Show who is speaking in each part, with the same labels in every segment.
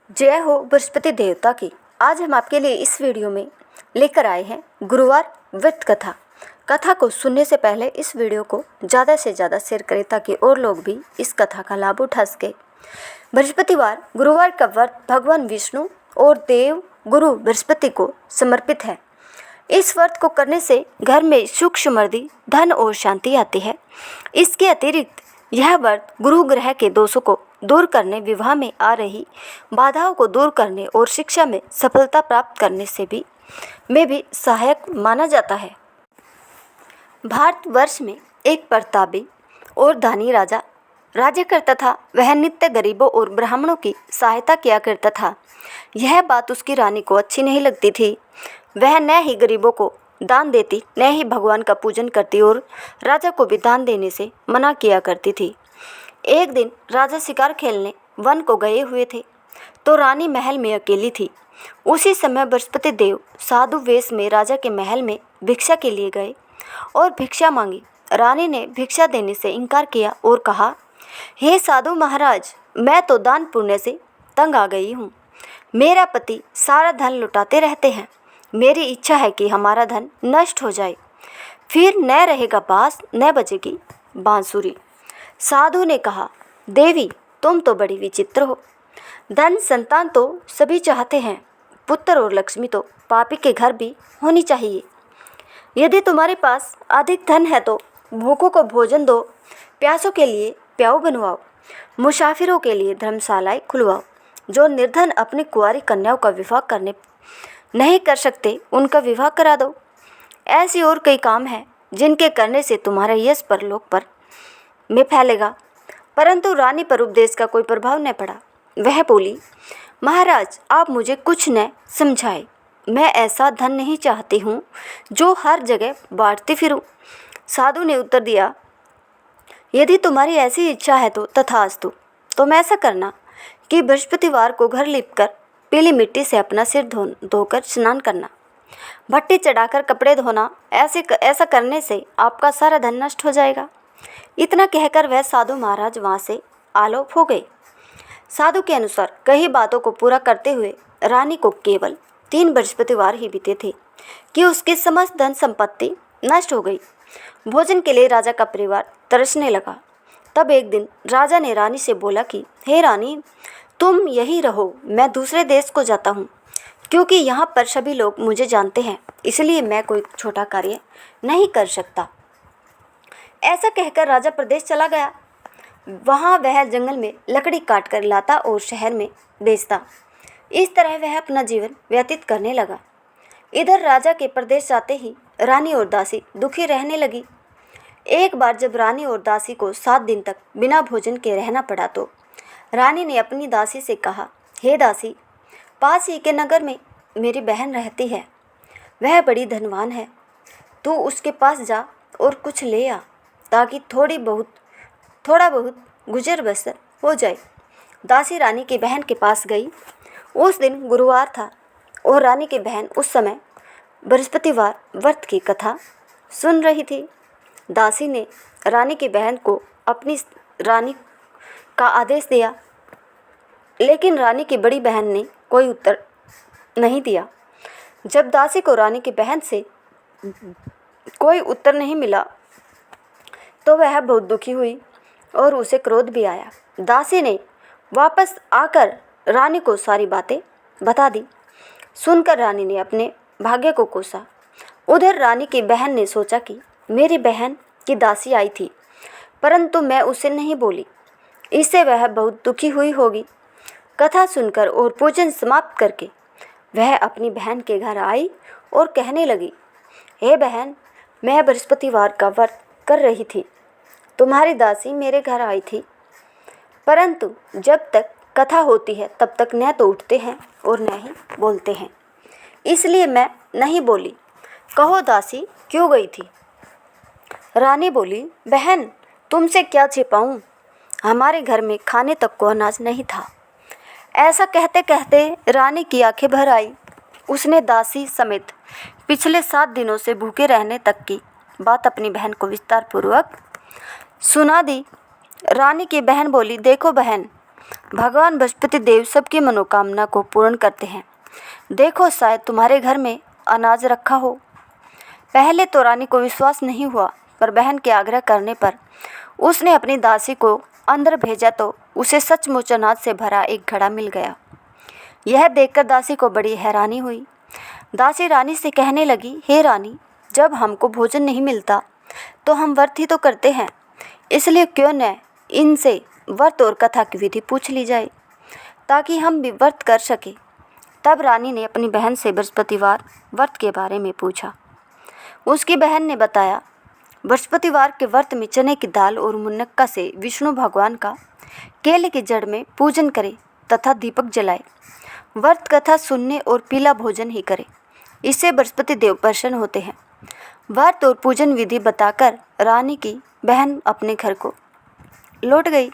Speaker 1: जय हो बृहस्पति देवता की। आज हम आपके लिए इस वीडियो में लेकर आए हैं गुरुवार व्रत कथा। कथा को सुनने से पहले इस वीडियो को ज़्यादा से ज़्यादा शेयर करें ताकि और लोग भी इस कथा का लाभ उठा सके। बृहस्पतिवार गुरुवार का व्रत भगवान विष्णु और देव गुरु बृहस्पति को समर्पित है। इस व्रत को करने से घर में सुख समृद्धि, धन और शांति आती है। इसके अतिरिक्त यह व्रत गुरु ग्रह के दोषों को दूर करने, विवाह में आ रही बाधाओं को दूर करने और शिक्षा में सफलता प्राप्त करने में भी सहायक माना जाता है। भारतवर्ष में एक प्रतापी और धनी राजा राज्य करता था। वह नित्य गरीबों और ब्राह्मणों की सहायता किया करता था। यह बात उसकी रानी को अच्छी नहीं लगती थी। वह न ही गरीबों को दान देती, न ही भगवान का पूजन करती और राजा को भी दान देने से मना किया करती थी। एक दिन राजा शिकार खेलने वन को गए हुए थे तो रानी महल में अकेली थी। उसी समय बृहस्पति देव साधु वेश में राजा के महल में भिक्षा के लिए गए और भिक्षा मांगी। रानी ने भिक्षा देने से इनकार किया और कहा, हे साधु महाराज, मैं तो दान पुण्य से तंग आ गई हूँ। मेरा पति सारा धन लुटाते रहते हैं। मेरी इच्छा है कि हमारा धन नष्ट हो जाए, फिर न रहेगा बांस, न बजेगी बांसुरी। साधु ने कहा, देवी, तुम तो बड़ी विचित्र हो। धन संतान तो सभी चाहते हैं, पुत्र और लक्ष्मी तो पापी के घर भी होनी चाहिए। यदि तुम्हारे पास अधिक धन है तो भूखों को भोजन दो, प्यासों के लिए प्याऊ बनवाओ, मुसाफिरों के लिए धर्मशालाएं खुलवाओ। जो निर्धन अपनी कुंवारी कन्याओं का विवाह करने नहीं कर सकते, उनका विवाह करा दो। ऐसी और कई काम हैं जिनके करने से तुम्हारा यश परलोक पर में फैलेगा। परंतु रानी पर उपदेश का कोई प्रभाव न पड़ा। वह बोली, महाराज, आप मुझे कुछ न समझाए। मैं ऐसा धन नहीं चाहती हूँ जो हर जगह बांटती फिरूँ। साधु ने उत्तर दिया, यदि तुम्हारी ऐसी इच्छा है तो तथास्तु। तुम ऐसा करना कि बृहस्पतिवार को घर लिपकर पीली मिट्टी से अपना सिर धोकर स्नान करना, भट्टी चढ़ाकर कपड़े धोना। ऐसा करने से आपका सारा धन नष्ट हो जाएगा। इतना कहकर वह साधु महाराज वहाँ से आलोप हो गए। साधु के अनुसार कई बातों को पूरा करते हुए रानी को केवल 3 बृहस्पतिवार ही बीते थे कि उसकी समस्त धन संपत्ति नष्ट हो गई। भोजन के लिए राजा का परिवार तरसने लगा। तब एक दिन राजा ने रानी से बोला कि हे रानी, तुम यही रहो, मैं दूसरे देश को जाता हूँ, क्योंकि यहाँ पर सभी लोग मुझे जानते हैं, इसलिए मैं कोई छोटा कार्य नहीं कर सकता। ऐसा कहकर राजा प्रदेश चला गया। वहाँ वह जंगल में लकड़ी काट कर लाता और शहर में बेचता। इस तरह वह अपना जीवन व्यतीत करने लगा। इधर राजा के प्रदेश जाते ही रानी और दासी दुखी रहने लगी। एक बार जब रानी और दासी को 7 दिन तक बिना भोजन के रहना पड़ा तो रानी ने अपनी दासी से कहा, हे दासी, पास ही के नगर में मेरी बहन रहती है। वह बड़ी धनवान है। तू उसके पास जा और कुछ ले आ ताकि थोड़ा बहुत गुजर बसर हो जाए। दासी रानी की बहन के पास गई। उस दिन गुरुवार था और रानी की बहन उस समय बृहस्पतिवार व्रत की कथा सुन रही थी। दासी ने रानी की बहन को अपनी रानी का आदेश दिया, लेकिन रानी की बड़ी बहन ने कोई उत्तर नहीं दिया। जब दासी को रानी की बहन से कोई उत्तर नहीं मिला तो वह बहुत दुखी हुई और उसे क्रोध भी आया। दासी ने वापस आकर रानी को सारी बातें बता दी। सुनकर रानी ने अपने भाग्य को कोसा। उधर रानी की बहन ने सोचा कि मेरी बहन की दासी आई थी, परंतु मैं उसे नहीं बोली, इससे वह बहुत दुखी हुई होगी। कथा सुनकर और पूजन समाप्त करके वह अपनी बहन के घर आई और कहने लगी, हे बहन, मैं बृहस्पतिवार का व्रत कर रही थी। तुम्हारी दासी मेरे घर आई थी, परंतु जब तक कथा होती है तब तक न तो उठते हैं और न ही बोलते हैं, इसलिए मैं नहीं बोली। कहो दासी, क्यों गई थी? रानी बोली, बहन, तुमसे क्या छिपाऊं? हमारे घर में खाने तक को अनाज नहीं था। ऐसा कहते कहते रानी की आंखें भर आई। उसने दासी समेत पिछले 7 दिनों से भूखे रहने तक की बात अपनी बहन को विस्तार पूर्वक सुना दी। रानी की बहन बोली, देखो बहन, भगवान बृहस्पति देव सबकी मनोकामना को पूर्ण करते हैं। देखो, शायद तुम्हारे घर में अनाज रखा हो। पहले तो रानी को विश्वास नहीं हुआ, पर बहन के आग्रह करने पर उसने अपनी दासी को अंदर भेजा तो उसे सचमुच अनाज से भरा एक घड़ा मिल गया। यह देखकर दासी को बड़ी हैरानी हुई। दासी रानी से कहने लगी, हे रानी, जब हमको भोजन नहीं मिलता तो हम व्रत ही तो करते हैं, इसलिए क्यों न इनसे व्रत और कथा की विधि पूछ ली जाए ताकि हम भी व्रत कर सके। तब रानी ने अपनी बहन से बृहस्पतिवार व्रत के बारे में पूछा। उसकी बहन ने बताया, बृहस्पतिवार के व्रत में चने की दाल और मुनक्का से विष्णु भगवान का केले की जड़ में पूजन करे तथा दीपक जलाए। व्रत कथा सुनने और पीला भोजन ही करे, इससे बृहस्पति देव प्रसन्न होते हैं। व्रत और पूजन विधि बताकर रानी की बहन अपने घर को लौट गई।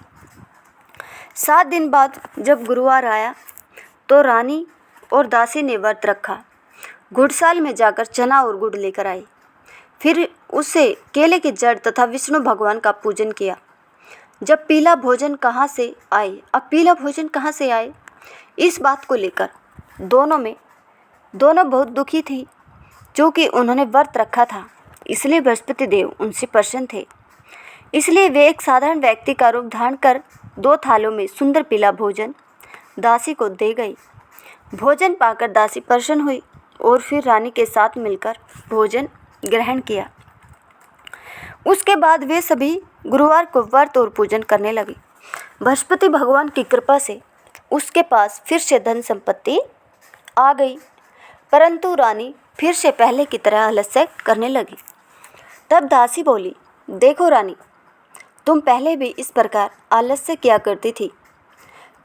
Speaker 1: 7 दिन बाद जब गुरुवार आया तो रानी और दासी ने व्रत रखा। गुड़साल में जाकर चना और गुड़ लेकर आई। फिर उसे केले की जड़ तथा विष्णु भगवान का पूजन किया। अब पीला भोजन कहाँ से आए, इस बात को लेकर दोनों बहुत दुखी थी। क्योंकि उन्होंने व्रत रखा था, इसलिए बृहस्पति देव उनसे प्रसन्न थे। इसलिए वे एक साधारण व्यक्ति का रूप धारण कर 2 थालों में सुंदर पीला भोजन दासी को दे गई। भोजन पाकर दासी प्रसन्न हुई और फिर रानी के साथ मिलकर भोजन ग्रहण किया। उसके बाद वे सभी गुरुवार को व्रत और पूजन करने लगे। बृहस्पति भगवान की कृपा से उसके पास फिर से धन संपत्ति आ गई, परंतु रानी फिर से पहले की तरह आलस्य करने लगी। तब दासी बोली, देखो रानी, तुम पहले भी इस प्रकार आलस्य किया करती थी।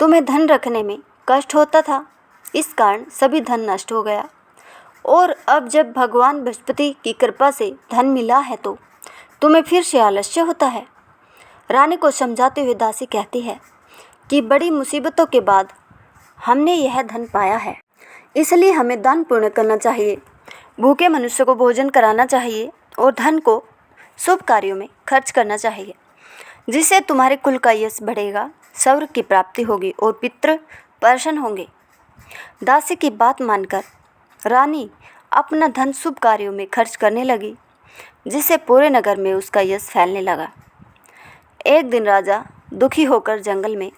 Speaker 1: तुम्हें धन रखने में कष्ट होता था, इस कारण सभी धन नष्ट हो गया, और अब जब भगवान बृहस्पति की कृपा से धन मिला है तो तुम्हें फिर से आलस्य होता है। रानी को समझाते हुए दासी कहती है कि बड़ी मुसीबतों के बाद हमने यह धन पाया है, इसलिए हमें दान पुण्य करना चाहिए, भूखे मनुष्य को भोजन कराना चाहिए और धन को शुभ कार्यों में खर्च करना चाहिए, जिससे तुम्हारे कुल का यश बढ़ेगा, स्वर्ग की प्राप्ति होगी और पितृ प्रसन्न होंगे। दासी की बात मानकर रानी अपना धन शुभ कार्यों में खर्च करने लगी, जिससे पूरे नगर में उसका यश फैलने लगा। एक दिन राजा दुखी होकर जंगल में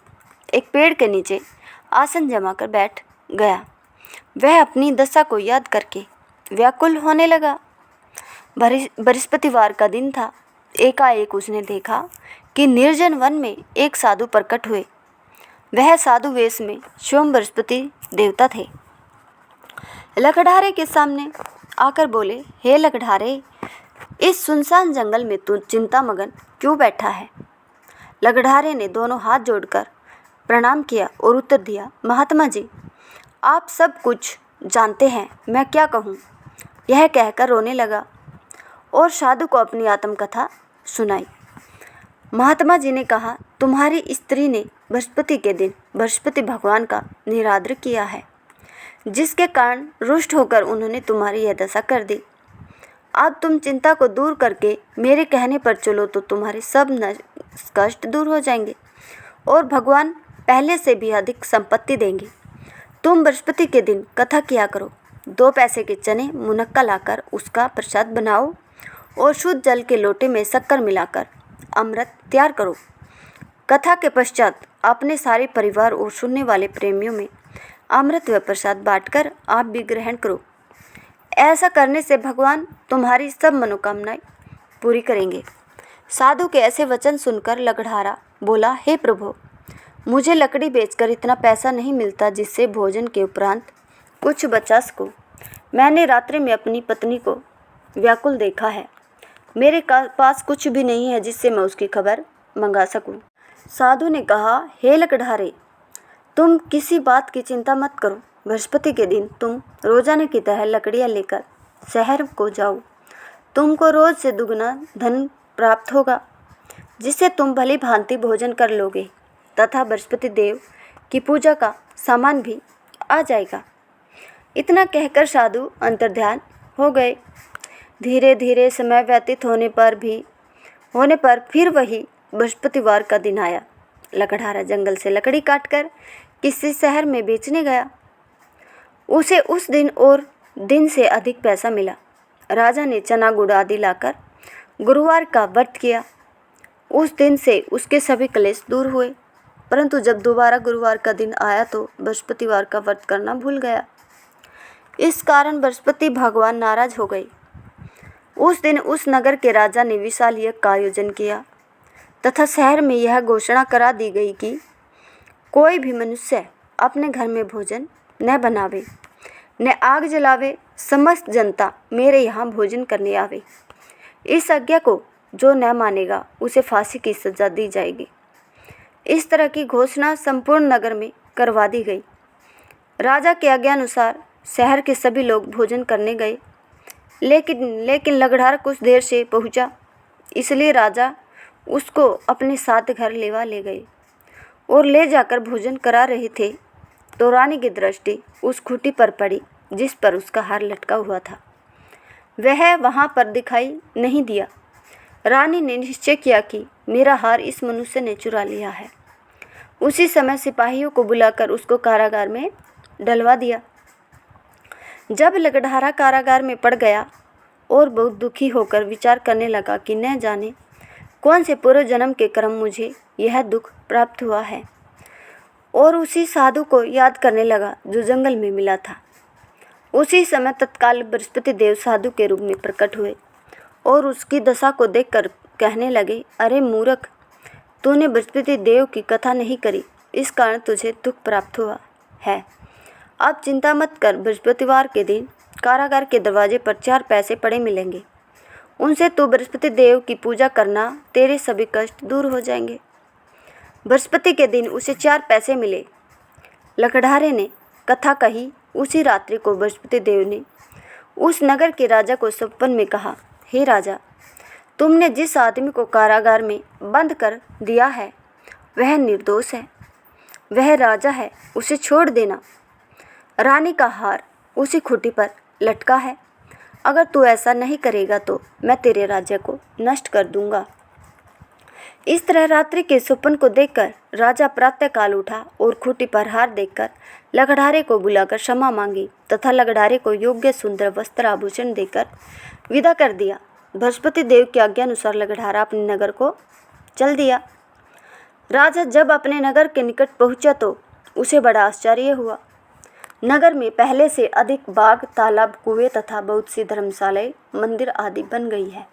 Speaker 1: एक पेड़ के नीचे आसन जमाकर बैठ गया। वह अपनी दशा को याद करके व्याकुल होने लगा। बृहस्पतिवार का दिन था। एकाएक उसने देखा कि निर्जन वन में एक साधु प्रकट हुए। वह साधु वेश में स्वयं बृहस्पति देवता थे। लकड़हारे के सामने आकर बोले, हे लकड़हारे, इस सुनसान जंगल में तू चिंतामग्न क्यों बैठा है? लकड़हारे ने दोनों हाथ जोड़कर प्रणाम किया और उत्तर दिया, महात्मा जी, आप सब कुछ जानते हैं, मैं क्या कहूँ? यह कहकर रोने लगा और साधु को अपनी आत्मकथा सुनाई। महात्मा जी ने कहा, तुम्हारी स्त्री ने बृहस्पति के दिन बृहस्पति भगवान का निरादर किया है, जिसके कारण रुष्ट होकर उन्होंने तुम्हारी यह दशा कर दी। अब तुम चिंता को दूर करके मेरे कहने पर चलो तो तुम्हारे सब कष्ट दूर हो जाएंगे और भगवान पहले से भी अधिक संपत्ति देंगे। तुम बृहस्पति के दिन कथा किया करो। 2 पैसे के चने मुनक्का लाकर उसका प्रसाद बनाओ और शुद्ध जल के लोटे में शक्कर मिलाकर अमृत तैयार करो। कथा के पश्चात अपने सारे परिवार और सुनने वाले प्रेमियों में अमृत व प्रसाद बांटकर आप भी ग्रहण करो। ऐसा करने से भगवान तुम्हारी सब मनोकामनाएं पूरी करेंगे। साधु के ऐसे वचन सुनकर लकड़हारा बोला, हे प्रभु, मुझे लकड़ी बेचकर इतना पैसा नहीं मिलता जिससे भोजन के उपरांत कुछ बचा सकूं। मैंने रात्रि में अपनी पत्नी को व्याकुल देखा है। मेरे पास कुछ भी नहीं है जिससे मैं उसकी खबर मंगा सकूं। साधु ने कहा, हे लकड़हारे, तुम किसी बात की चिंता मत करो। बृहस्पति के दिन तुम रोजाना की तरह लकड़ियाँ लेकर शहर को जाओ। तुमको रोज से दुगना धन प्राप्त होगा, जिससे तुम भली भांति भोजन कर लोगे तथा बृहस्पति देव की पूजा का सामान भी आ जाएगा। इतना कहकर साधु अंतर्ध्यान हो गए। धीरे धीरे समय व्यतीत होने पर फिर वही बृहस्पतिवार का दिन आया लकड़हारा जंगल से लकड़ी काटकर किसी शहर में बेचने गया। उसे उस दिन और दिन से अधिक पैसा मिला। राजा ने चना गुड़ आदि लाकर गुरुवार का व्रत किया। उस दिन से उसके सभी क्लेश दूर हुए। परंतु जब दोबारा गुरुवार का दिन आया तो बृहस्पतिवार का व्रत करना भूल गया। इस कारण बृहस्पति भगवान नाराज हो गए। उस दिन उस नगर के राजा ने विशाल यज्ञ का आयोजन किया तथा शहर में यह घोषणा करा दी गई कि कोई भी मनुष्य अपने घर में भोजन न बनावे, न आग जलावे, समस्त जनता मेरे यहाँ भोजन करने आवे। इस आज्ञा को जो न मानेगा उसे फांसी की सजा दी जाएगी। इस तरह की घोषणा संपूर्ण नगर में करवा दी गई। राजा के आज्ञानुसार शहर के सभी लोग भोजन करने गए, लेकिन लकड़हारा कुछ देर से पहुंचा, इसलिए राजा उसको अपने साथ घर ले गए और ले जाकर भोजन करा रहे थे तो रानी की दृष्टि उस खूंटी पर पड़ी जिस पर उसका हार लटका हुआ था। वह वहाँ पर दिखाई नहीं दिया। रानी ने निश्चय किया कि मेरा हार इस मनुष्य ने चुरा लिया है। उसी समय सिपाहियों को बुलाकर उसको कारागार में डलवा दिया। जब लकड़हारा कारागार में पड़ गया और बहुत दुखी होकर विचार करने लगा कि न जाने कौन से पूर्व जन्म के कर्म मुझे यह दुख प्राप्त हुआ है, और उसी साधु को याद करने लगा जो जंगल में मिला था। उसी समय तत्काल बृहस्पति देव साधु के रूप में प्रकट हुए और उसकी दशा को देखकर कहने लगे, अरे मूर्ख, तूने बृहस्पति देव की कथा नहीं करी, इस कारण तुझे दुख प्राप्त हुआ है। अब चिंता मत कर, बृहस्पतिवार के दिन कारागार के दरवाजे पर 4 पैसे पड़े मिलेंगे। उनसे तू बृहस्पति देव की पूजा करना, तेरे सभी कष्ट दूर हो जाएंगे। बृहस्पति के दिन उसे 4 पैसे मिले। लकड़हारे ने कथा कही। उसी रात्रि को बृहस्पति देव ने उस नगर के राजा को सपन में कहा, हे राजा, तुमने जिस आदमी को कारागार में बंद कर दिया है वह निर्दोष है, वह राजा है, उसे छोड़ देना। रानी का हार उसी खूंटी पर लटका है। अगर तू ऐसा नहीं करेगा तो मैं तेरे राज्य को नष्ट कर दूंगा। इस तरह रात्रि के स्वप्न को देखकर राजा प्रातःकाल उठा और खूंटी पर हार देखकर लकड़हारे को बुलाकर क्षमा मांगी तथा लकड़हारे को योग्य सुंदर वस्त्र आभूषण देकर विदा कर दिया। बृहस्पति देव की आज्ञा अनुसार लकड़हारा अपने नगर को चल दिया। राजा जब अपने नगर के निकट पहुंचा तो उसे बड़ा आश्चर्य हुआ। नगर में पहले से अधिक बाग, तालाब, कुएं तथा बहुत सी धर्मशालाएं, मंदिर आदि बन गई है।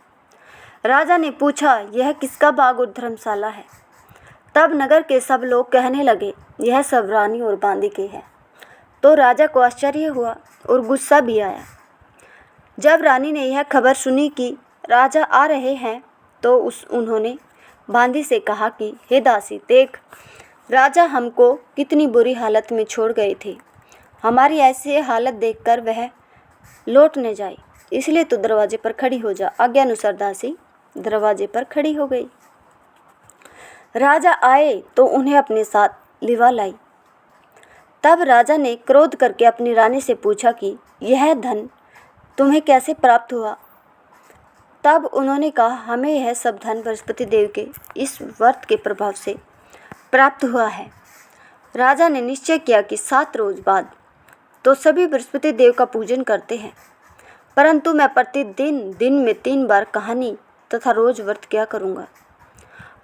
Speaker 1: राजा ने पूछा, यह किसका बाग और धर्मशाला है? तब नगर के सब लोग कहने लगे, यह सब रानी और बांदी के हैं। तो राजा को आश्चर्य हुआ और गुस्सा भी आया। जब रानी ने यह खबर सुनी कि राजा आ रहे हैं तो उन्होंने बांदी से कहा कि हे दासी, देख, राजा हमको कितनी बुरी हालत में छोड़ गए थे। हमारी ऐसी हालत देखकर वह लौट न जाए, इसलिए तो दरवाजे पर खड़ी हो जा। आज्ञा अनुसार दासी दरवाजे पर खड़ी हो गई। राजा आए तो उन्हें अपने साथ लिवा लाई। तब राजा ने क्रोध करके अपनी रानी से पूछा कि यह धन तुम्हें कैसे प्राप्त हुआ? तब उन्होंने कहा, हमें यह सब धन बृहस्पति देव के इस व्रत के प्रभाव से प्राप्त हुआ है। राजा ने निश्चय किया कि 7 रोज बाद तो सभी बृहस्पति देव का पूजन करते हैं, परंतु मैं प्रतिदिन दिन में 3 बार कहानी तथा रोज व्रत क्या करूँगा।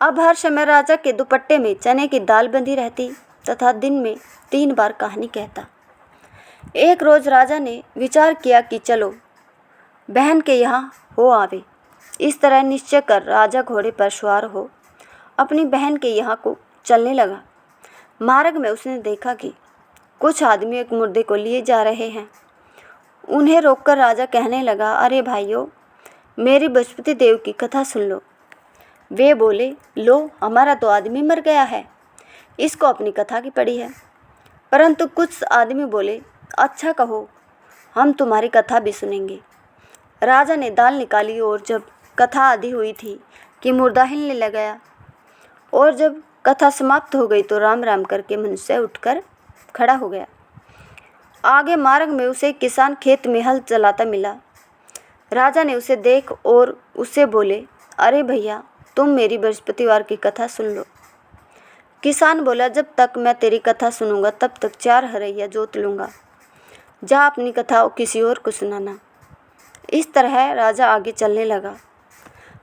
Speaker 1: अब हर समय राजा के दुपट्टे में चने की दाल बंधी रहती तथा दिन में 3 बार कहानी कहता। एक रोज राजा ने विचार किया कि चलो बहन के यहाँ हो आवे। इस तरह निश्चय कर राजा घोड़े पर सवार हो अपनी बहन के यहाँ को चलने लगा। मार्ग में उसने देखा कि कुछ आदमी एक मुर्दे को लिए जा रहे हैं। उन्हें रोककर राजा कहने लगा, अरे भाइयों, मेरी बृहस्पति देव की कथा सुन लो। वे बोले, लो, हमारा तो आदमी मर गया है, इसको अपनी कथा की पड़ी है। परंतु कुछ आदमी बोले, अच्छा कहो, हम तुम्हारी कथा भी सुनेंगे। राजा ने दाल निकाली और जब कथा आधी हुई थी कि मुर्दा हिलने लगा, और जब कथा समाप्त हो गई तो राम राम करके मनुष्य उठकर खड़ा हो गया। आगे मार्ग में उसे किसान खेत में हल चलाता मिला। राजा ने उसे देख और उससे बोले, अरे भैया, तुम मेरी बृहस्पतिवार की कथा सुन लो। किसान बोला, जब तक मैं तेरी कथा सुनूंगा तब तक 4 हरैया जोत लूँगा। जा अपनी कथा किसी और को सुनाना। इस तरह राजा आगे चलने लगा।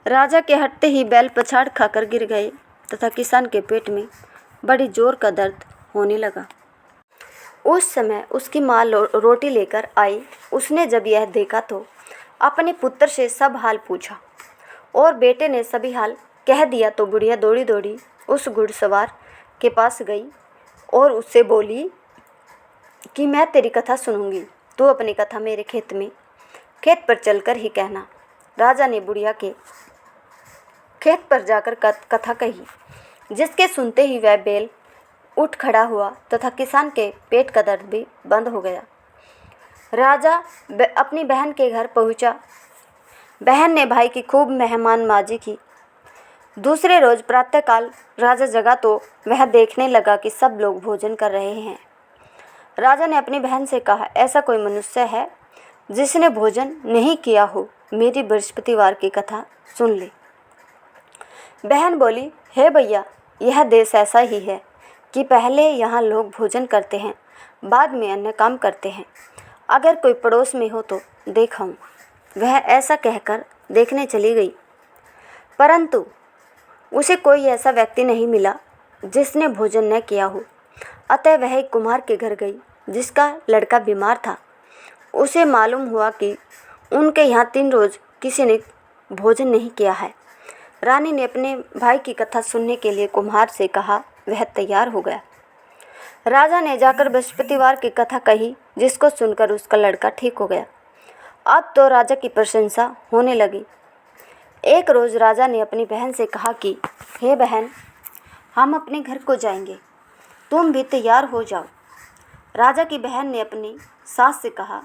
Speaker 1: राजा के हटते ही बैल पछाड़ खाकर गिर गए तथा किसान के पेट में बड़ी जोर का दर्द होने लगा। उस समय उसकी माँ रोटी लेकर आई। उसने जब यह देखा तो अपने पुत्र से सब हाल पूछा और बेटे ने सभी हाल कह दिया तो बुढ़िया दौड़ी दौड़ी उस घुड़सवार के पास गई और उससे बोली कि मैं तेरी कथा सुनूंगी, तू अपनी कथा मेरे खेत पर चलकर ही कहना। राजा ने बुढ़िया के खेत पर जाकर कथा कही, जिसके सुनते ही वह बैल उठ खड़ा हुआ तथा किसान के पेट का दर्द भी बंद हो गया। राजा अपनी बहन के घर पहुंचा। बहन ने भाई की खूब मेहमानबाजी की। दूसरे रोज प्रातःकाल राजा जगा तो वह देखने लगा कि सब लोग भोजन कर रहे हैं। राजा ने अपनी बहन से कहा, ऐसा कोई मनुष्य है जिसने भोजन नहीं किया हो? मेरी बृहस्पतिवार की कथा सुन ले। बहन बोली, हे भैया, यह देश ऐसा ही है कि पहले यहाँ लोग भोजन करते हैं, बाद में अन्य काम करते हैं। अगर कोई पड़ोस में हो तो देखाऊं। वह ऐसा कहकर देखने चली गई, परंतु उसे कोई ऐसा व्यक्ति नहीं मिला जिसने भोजन न किया हो। अतः वह एक कुम्हार के घर गई जिसका लड़का बीमार था। उसे मालूम हुआ कि उनके यहाँ 3 रोज किसी ने भोजन नहीं किया है। रानी ने अपने भाई की कथा सुनने के लिए कुम्हार से कहा। वह तैयार हो गया। राजा ने जाकर बृहस्पतिवार की कथा कही, जिसको सुनकर उसका लड़का ठीक हो गया। अब तो राजा की प्रशंसा होने लगी। एक रोज़ राजा ने अपनी बहन से कहा कि हे बहन, हम अपने घर को जाएंगे, तुम भी तैयार हो जाओ। राजा की बहन ने अपनी सास से कहा।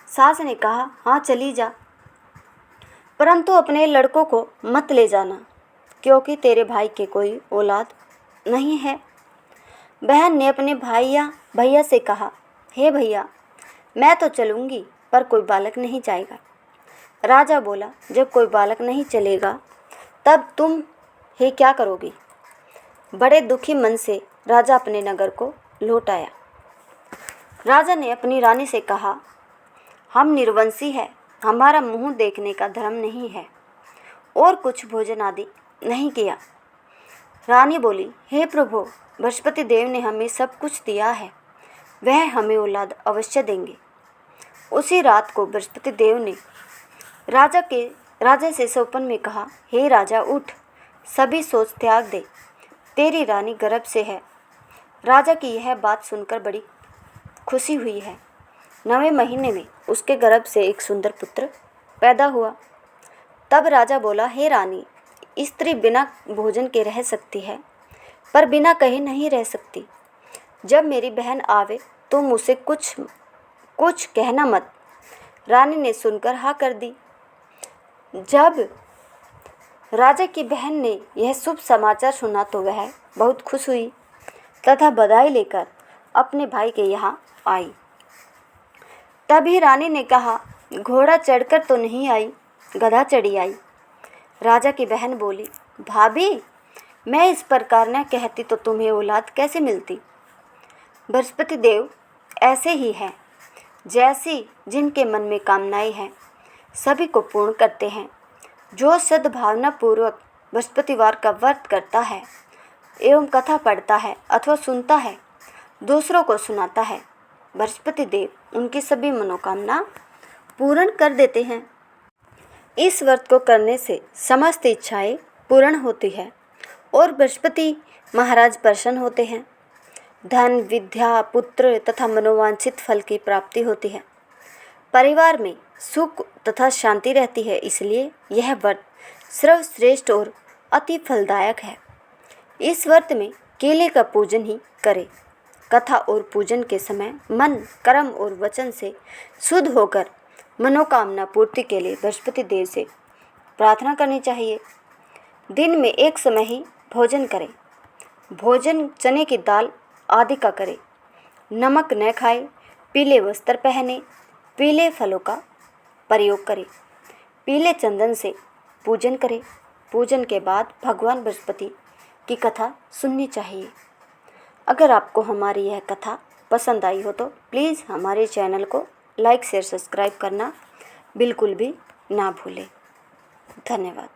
Speaker 1: सास ने कहा, हाँ चली जा, परंतु अपने लड़कों को मत ले जाना, क्योंकि तेरे भाई के कोई औलाद नहीं है। बहन ने अपने भैया से कहा, हे भैया, मैं तो चलूँगी पर कोई बालक नहीं जाएगा। राजा बोला, जब कोई बालक नहीं चलेगा तब तुम हे क्या करोगी? बड़े दुखी मन से राजा अपने नगर को लौट आया। राजा ने अपनी रानी से कहा, हम निर्वंशी हैं, हमारा मुंह देखने का धर्म नहीं है और कुछ भोजन आदि नहीं किया। रानी बोली, हे प्रभु, बृहस्पति देव ने हमें सब कुछ दिया है, वह हमें औलाद अवश्य देंगे। उसी रात को बृहस्पति देव ने राजा से स्वप्न में कहा, हे राजा, उठ, सभी सोच त्याग दे, तेरी रानी गर्भ से है। राजा की यह बात सुनकर बड़ी खुशी हुई है। 9वें महीने में उसके गर्भ से एक सुंदर पुत्र पैदा हुआ। तब राजा बोला, हे रानी, स्त्री बिना भोजन के रह सकती है, पर बिना कहे नहीं रह सकती। जब मेरी बहन आवे तो मुझसे कुछ कहना मत। रानी ने सुनकर हाँ कर दी। जब राजा की बहन ने यह शुभ समाचार सुना तो वह बहुत खुश हुई तथा बधाई लेकर अपने भाई के यहाँ आई। तभी रानी ने कहा, घोड़ा चढ़कर तो नहीं आई, गधा चढ़ी आई। राजा की बहन बोली, भाभी, मैं इस प्रकार न कहती तो तुम्हें औलाद कैसे मिलती? बृहस्पति देव ऐसे ही हैं, जैसी जिनके मन में कामनाएं हैं सभी को पूर्ण करते हैं। जो सद्भावना पूर्वक बृहस्पतिवार का व्रत करता है एवं कथा पढ़ता है अथवा सुनता है, दूसरों को सुनाता है, बृहस्पति देव उनकी सभी मनोकामना पूर्ण कर देते हैं। इस व्रत को करने से समस्त इच्छाएं पूर्ण होती है और बृहस्पति महाराज प्रसन्न होते हैं। धन, विद्या, पुत्र तथा मनोवांछित फल की प्राप्ति होती है। परिवार में सुख तथा शांति रहती है। इसलिए यह व्रत सर्वश्रेष्ठ और अति फलदायक है। इस व्रत में केले का पूजन ही करें। कथा और पूजन के समय मन, कर्म और वचन से शुद्ध होकर मनोकामना पूर्ति के लिए बृहस्पति देव से प्रार्थना करनी चाहिए। दिन में एक समय ही भोजन करें। भोजन चने की दाल आदि का करें। नमक न खाए, पीले वस्त्र पहने, पीले फलों का प्रयोग करें, पीले चंदन से पूजन करें। पूजन के बाद भगवान बृहस्पति की कथा सुननी चाहिए। अगर आपको हमारी यह कथा पसंद आई हो तो प्लीज़ हमारे चैनल को लाइक शेयर सब्सक्राइब करना बिल्कुल भी ना भूलें। धन्यवाद।